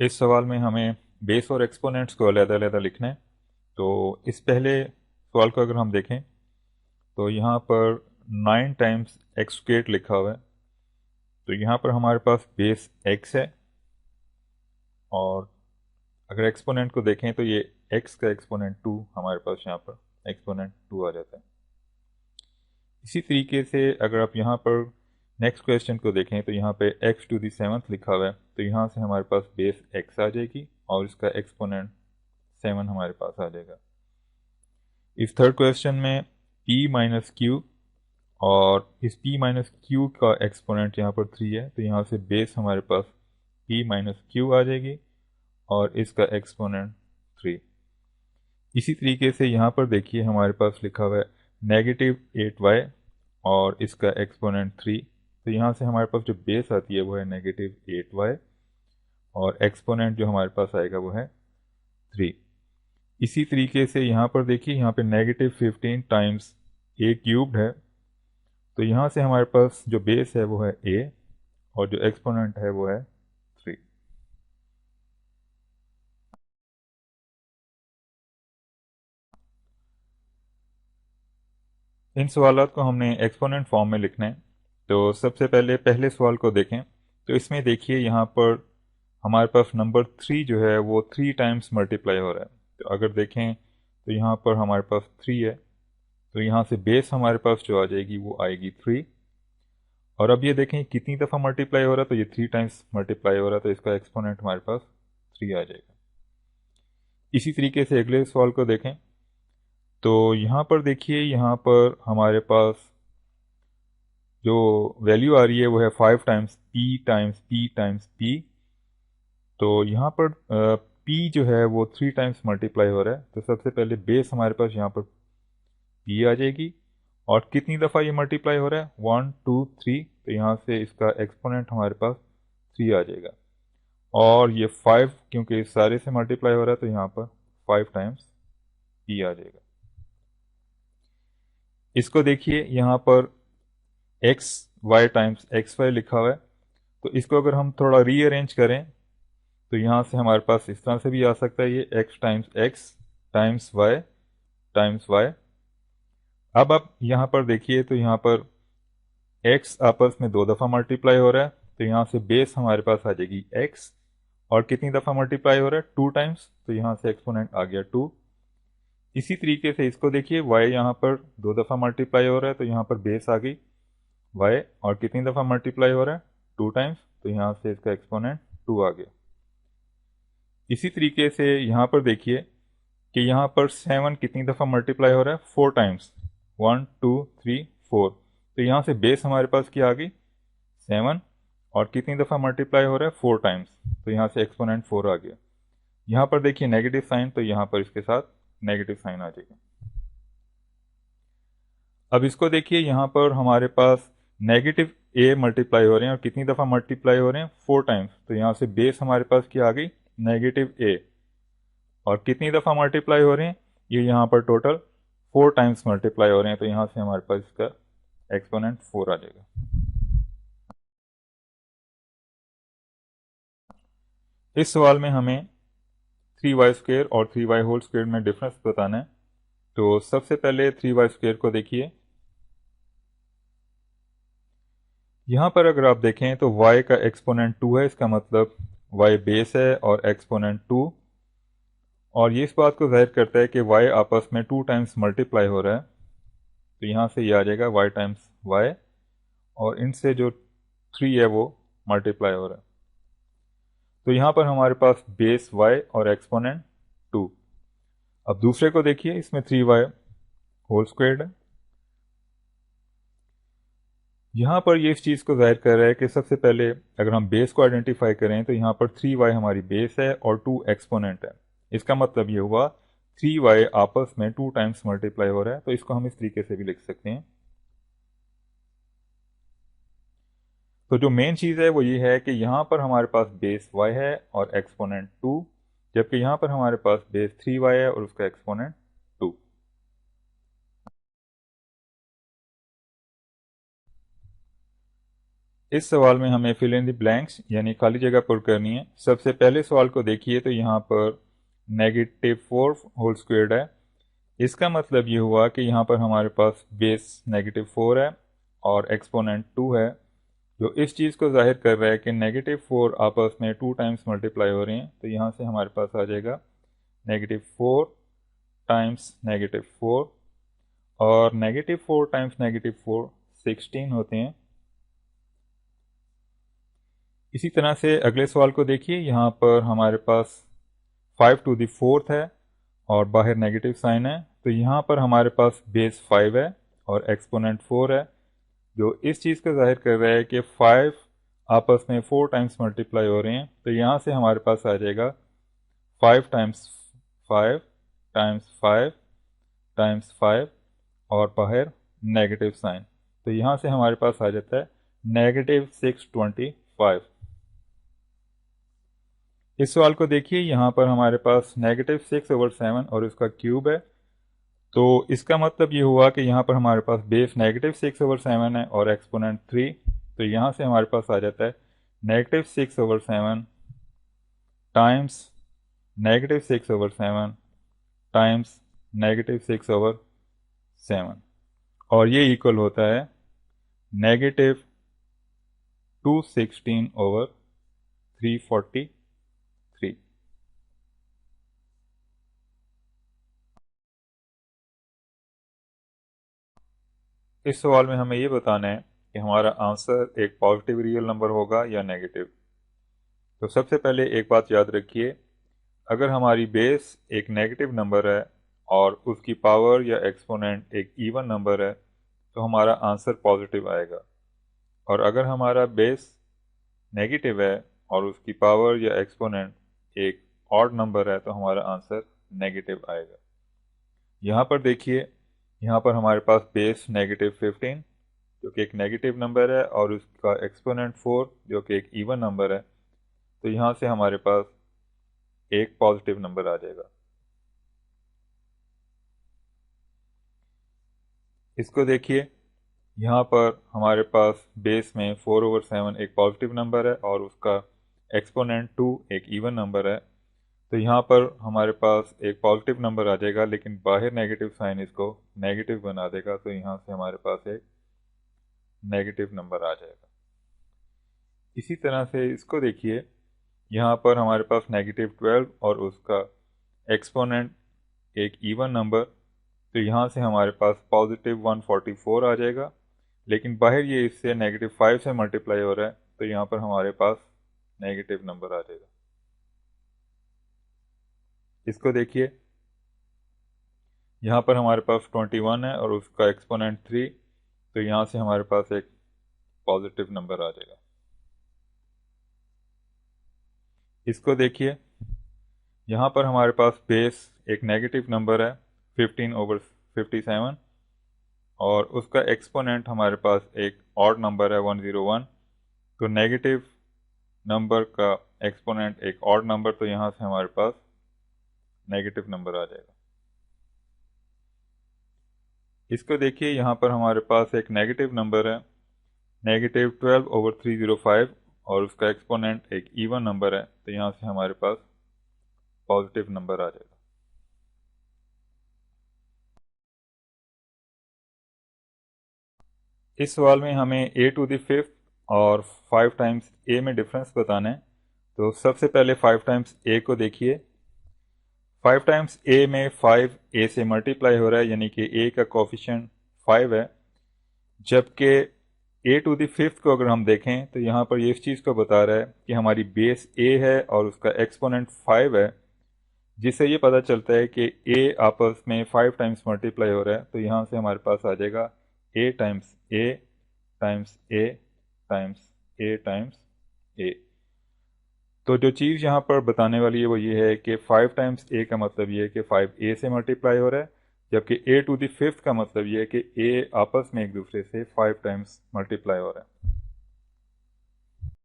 इस सवाल में हमें बेस और एक्सपोनेंट्स को अलग-अलग लिखना है। तो इस पहले सवाल को अगर हम देखें तो यहाँ पर 9 टाइम्स एक्स स्क्वेयर लिखा हुआ है। तो यहाँ पर हमारे पास बेस एक्स है और अगर एक्सपोनेंट को देखें तो ये एक्स का एक्सपोनेंट 2 हमारे पास यहाँ पर एक्सपोनेंट 2 आ जाता है। इसी तरीके से अगर आप यहाँ पर नेक्स्ट क्वेश्चन को देखें तो यहाँ पे एक्स टू दी सेवन्थ लिखा हुआ है। तो यहाँ से हमारे पास बेस एक्स आ जाएगी और इसका एक्सपोनेंट 7 हमारे पास आ जाएगा। इस थर्ड क्वेश्चन में p माइनस क्यू और इस p माइनस क्यू का एक्सपोनेंट यहाँ पर 3 है। तो यहाँ से बेस हमारे पास p माइनस क्यू आ जाएगी और इसका एक्सपोनेंट 3। इसी तरीके से यहाँ पर देखिए हमारे पास लिखा हुआ है -8y और इसका एक्सपोनेंट 3। तो यहाँ से हमारे पास जो बेस आती है वो है -8y और एक्सपोनेंट जो हमारे पास आएगा वो है 3। इसी तरीके से यहाँ पर देखिए यहाँ पे -15 टाइम्स a क्यूब्ड है। तो यहाँ से हमारे पास जो बेस है वो है a और जो एक्सपोनेंट है वो है 3। इन सवालात को हमने एक्सपोनेंट फॉर्म में लिखना है। तो सबसे पहले पहले सवाल को देखें तो इसमें देखिए यहाँ पर हमारे पास नंबर 3 जो है वो 3 टाइम्स मल्टीप्लाई हो रहा है। तो अगर देखें तो यहाँ पर हमारे पास 3 है। तो यहाँ से बेस हमारे पास जो आ जाएगी वो आएगी 3। और अब ये देखें कितनी दफ़ा मल्टीप्लाई हो रहा है। तो ये 3 टाइम्स मल्टीप्लाई हो रहा है तो इसका एक्सपोनेंट हमारे पास 3 आ जाएगा। इसी तरीके से अगले सवाल को देखें तो यहाँ पर देखिए यहाँ पर हमारे पास जो वैल्यू आ रही है वो है 5 times P times P times P. तो यहाँ पर पी जो है वो 3 टाइम्स मल्टीप्लाई हो रहा है। तो सबसे पहले बेस हमारे पास यहाँ पर पी आ जाएगी और कितनी दफ़ा ये मल्टीप्लाई हो रहा है 1 2 3। तो यहाँ से इसका एक्सपोनेंट हमारे पास 3 आ जाएगा और ये 5 क्योंकि इस सारे से मल्टीप्लाई हो रहा है तो यहाँ पर 5 टाइम्स पी आ जाएगा। इसको देखिए यहाँ पर X Y times X Y लिखा हुआ है। तो इसको अगर हम थोड़ा रीअरेंज करें तो यहाँ से हमारे पास इस तरह से भी आ सकता है ये एक्स टाइम्स वाई। अब आप यहाँ पर देखिए तो यहाँ पर एक्स आपस में 2 दफ़ा मल्टीप्लाई हो रहा है। तो यहाँ से बेस हमारे पास आ जाएगी एक्स और कितनी दफ़ा मल्टीप्लाई हो रहा है 2 टाइम्स। तो यहाँ से एक्सपोनेंट आ गया 2। इसी तरीके से इसको देखिए वाई यहाँ पर 2 दफ़ा मल्टीप्लाई हो रहा है। तो यहाँ पर बेस आ गई वाई और कितनी दफ़ा मल्टीप्लाई हो रहा है 2 टाइम्स। तो यहाँ से इसका एक्सपोनेंट 2 आ गया। इसी तरीके से यहाँ पर देखिए कि यहाँ पर 7 कितनी दफ़ा मल्टीप्लाई हो रहा है 4 टाइम्स 1 2 3 4। तो यहाँ से बेस हमारे पास क्या आ गई 7 और कितनी दफ़ा मल्टीप्लाई हो रहा है 4 टाइम्स। तो यहाँ से एक्सपोनेंट 4 आ गया। यहाँ पर देखिए नेगेटिव साइन तो यहाँ पर इसके साथ नेगेटिव साइन आ जाएगा। अब इसको देखिए यहाँ पर हमारे पास नेगेटिव ए मल्टीप्लाई हो रहे हैं और कितनी दफ़ा मल्टीप्लाई हो रहे हैं 4 टाइम्स। तो यहाँ से बेस हमारे पास क्या आ गई नेगेटिव ए और कितनी दफ़ा मल्टीप्लाई हो रहे हैं ये यहाँ पर टोटल 4 टाइम्स मल्टीप्लाई हो रहे हैं। तो यहाँ से हमारे पास इसका एक्सपोनेंट 4 आ जाएगा। इस सवाल में हमें 3y² और 3y² में डिफरेंस बताना है। तो सबसे पहले 3y² को देखिए। यहाँ पर अगर आप देखें तो y का एक्सपोनेंट 2 है। इसका मतलब y बेस है और एक्सपोनेंट 2। और ये इस बात को जाहिर करता है कि y आपस में 2 टाइम्स मल्टीप्लाई हो रहा है। तो यहाँ से ये आ जाएगा y टाइम्स y और इनसे जो 3 है वो मल्टीप्लाई हो रहा है। तो यहाँ पर हमारे पास बेस y और एक्सपोनेंट 2। अब दूसरे को देखिए इसमें 3y² है। यहाँ पर ये इस चीज़ को जाहिर कर रहा है कि सबसे पहले अगर हम बेस को आइडेंटिफाई करें तो यहाँ पर 3y हमारी बेस है और 2 एक्सपोनेंट है। इसका मतलब ये हुआ 3y आपस में 2 टाइम्स मल्टीप्लाई हो रहा है। तो इसको हम इस तरीके से भी लिख सकते हैं। तो जो मेन चीज़ है वो ये है कि यहाँ पर हमारे पास बेस y है और एक्सपोनेंट 2 जबकि यहाँ पर हमारे पास बेस 3y है और उसका एक्सपोनेंट 2। इस सवाल में हमें फिल इन द ब्लैंक्स यानी खाली जगह पुर करनी है। सबसे पहले सवाल को देखिए तो यहाँ पर -4 होल स्क्वायर्ड है। इसका मतलब ये हुआ कि यहाँ पर हमारे पास बेस -4 है और एक्सपोनेंट 2 है, जो इस चीज़ को जाहिर कर रहा है कि -4 आपस में 2 टाइम्स मल्टीप्लाई हो रहे हैं। तो यहाँ से हमारे पास आ जाएगा -4 टाइम्स -4, और -4 टाइम्स -4 16 होते हैं। इसी तरह से अगले सवाल को देखिए, यहाँ पर हमारे पास 5 टू द फोर्थ है और बाहर नेगेटिव साइन है। तो यहाँ पर हमारे पास बेस 5 है और एक्सपोनेंट 4 है, जो इस चीज़ को जाहिर कर रहा है कि 5 आपस में 4 टाइम्स मल्टीप्लाई हो रहे हैं। तो यहाँ से हमारे पास आ जाएगा 5 टाइम्स 5 टाइम्स 5 टाइम्स 5 और बाहर नेगेटिव साइन। तो यहाँ से हमारे पास आ जाता है -625। इस सवाल को देखिए, यहाँ पर हमारे पास -6/7 और इसका क्यूब है। तो इसका मतलब ये हुआ कि यहाँ पर हमारे पास बेस -6/7 है और एक्सपोनेंट 3। तो यहाँ से हमारे पास आ जाता है -6/7 टाइम्स -6/7 टाइम्स -6/7, और ये इक्वल होता है -216/343। इस सवाल में हमें ये बताना है कि हमारा आंसर एक पॉजिटिव रियल नंबर होगा या नेगेटिव। तो सबसे पहले एक बात याद रखिए, अगर हमारी बेस एक नेगेटिव नंबर है और उसकी पावर या एक्सपोनेंट एक इवन नंबर है तो हमारा आंसर पॉजिटिव आएगा, और अगर हमारा बेस नेगेटिव है और उसकी पावर या एक्सपोनेंट एक ऑड नंबर है तो हमारा आंसर नेगेटिव आएगा। यहाँ पर देखिए, यहाँ पर हमारे पास बेस -15 जो कि एक नेगेटिव नंबर है और उसका एक्सपोनेंट 4 जो कि एक इवन नंबर है। तो यहाँ से हमारे पास एक पॉजिटिव नंबर आ जाएगा। इसको देखिए, यहाँ पर हमारे पास बेस में 4/7 एक पॉजिटिव नंबर है और उसका एक्सपोनेंट 2 एक इवन नंबर है। तो यहाँ पर हमारे पास एक पॉजिटिव नंबर आ जाएगा, लेकिन बाहर नेगेटिव साइन इसको नेगेटिव बना देगा। तो यहाँ से हमारे पास एक नेगेटिव नंबर आ जाएगा। इसी तरह से इसको देखिए, यहाँ पर हमारे पास -12 और उसका एक्सपोनेंट एक इवन नंबर। तो यहाँ से हमारे पास +144 आ जाएगा, लेकिन बाहर ये इससे -5 से मल्टीप्लाई हो रहा है। तो यहाँ पर हमारे पास नेगेटिव नंबर आ जाएगा। इसको देखिए, यहाँ पर हमारे पास 21 है और उसका एक्सपोनेंट 3। तो यहाँ से हमारे पास एक पॉजिटिव नंबर आ जाएगा। इसको देखिए, यहाँ पर हमारे पास बेस एक नेगेटिव नंबर है 15/57 और उसका एक्सपोनेंट हमारे पास एक ऑड नंबर है 101। तो नेगेटिव नंबर का एक्सपोनेंट एक ऑड नंबर, तो यहाँ से हमारे पास नेगेटिव नंबर आ जाएगा। इसको देखिए, यहाँ पर हमारे पास एक नेगेटिव नंबर है -12/305 और उसका एक्सपोनेंट एक इवन नंबर है। तो यहाँ से हमारे पास पॉजिटिव नंबर आ जाएगा। इस सवाल में हमें a⁵ और 5 टाइम्स a में डिफरेंस बताना है। तो सबसे पहले 5 टाइम्स a को देखिए। 5 टाइम्स a में 5 a से मल्टीप्लाई हो रहा है, यानी कि a का कोफिशिएंट 5 है। जबकि a⁵ को अगर हम देखें तो यहाँ पर ये इस चीज़ को बता रहा है कि हमारी बेस a है और उसका एक्सपोनेंट 5 है, जिससे ये पता चलता है कि a आपस में 5 टाइम्स मल्टीप्लाई हो रहा है। तो यहाँ से हमारे पास आ जाएगा a times a times a times a times a। तो जो चीज़ यहाँ पर बताने वाली है वो ये है कि 5 टाइम्स a का मतलब ये है कि 5a से मल्टीप्लाई हो रहा है, जबकि a⁵ का मतलब ये है कि a आपस में एक दूसरे से 5 टाइम्स मल्टीप्लाई हो रहा है।